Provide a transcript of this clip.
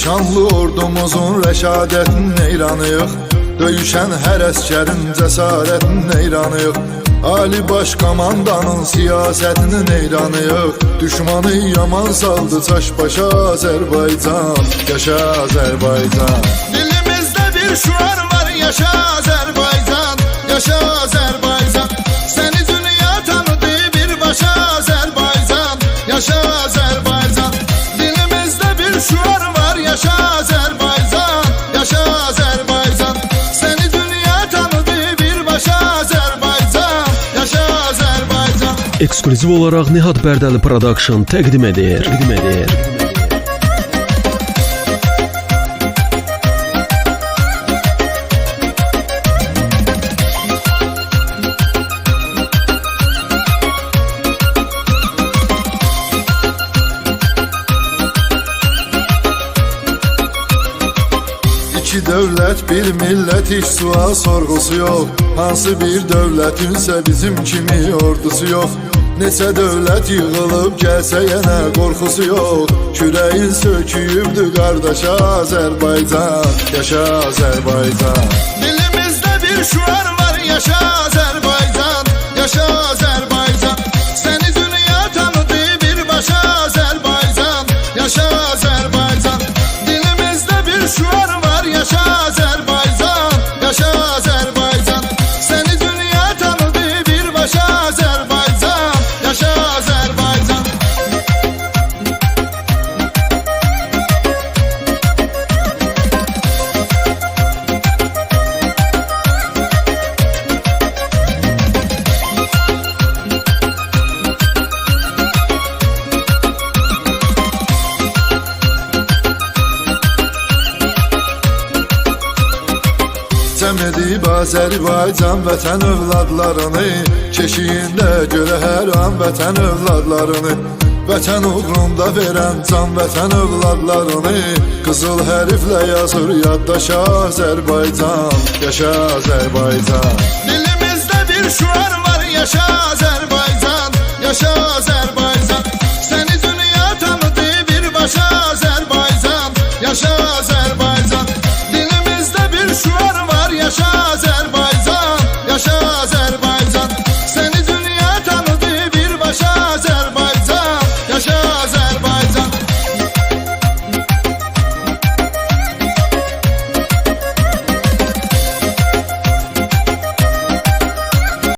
Şanlı ordumuzun rəşadətin eyranıyıq, döyüşən hər əskərin cəsarətin eyranıyıq. Ali baş komandanın siyasətinin eyranıyıq. Düşmanı yaman saldı çaş başa Azərbaycan, yaşa Azərbaycan. Dilimizdə bir şuar var, yaşa Azərbaycan, yaşa Azərbaycan. Səni dünya tanıdı birbaşa Azərbaycan, yaşa Azərbaycan. Dilimizdə bir şuar var, yaşa Azərbaycan, yaşa Azərbaycan. Səni dünya tanıdı birbaşa Azərbaycan, yaşa Azərbaycan. Ekskluziv olaraq Nihat Bərdəli Production təqdim edir. İki dövlət, bir millət, hiç sual sorğusu yox. Hansı bir dövlətinsə bizim kimi ordusu yox. Neçə dövlət yığılıb gəlsə yenə qorxusu yox. Kürəyin söküyübdü qardaşa Azərbaycan, yaşa Azərbaycan. Dilimizdə bir şuar var, yaşa Azərbaycan, yaşa Azərbaycan. Səni dünya tanıdı birbaşa Azərbaycan, yaşa Azərbaycan. Dilimizdə bir şuar var, yaşa Azərbaycan, yaşa Azərbaycan. Səni dünya tanıdı birbaşa Azərbaycan, yaşa Azərbaycan. Cəm edib Azərbaycan vətən övladlarını, keşiyində görə hər an vətən övladlarını. Vətən uğrunda verən can vətən övladlarını, qızıl hərflə yazır yaddaşa Azərbaycan, yaşa Azərbaycan. Dilimizdə bir şuar var, yaşa Azərbaycan, yaşa Azərbaycan.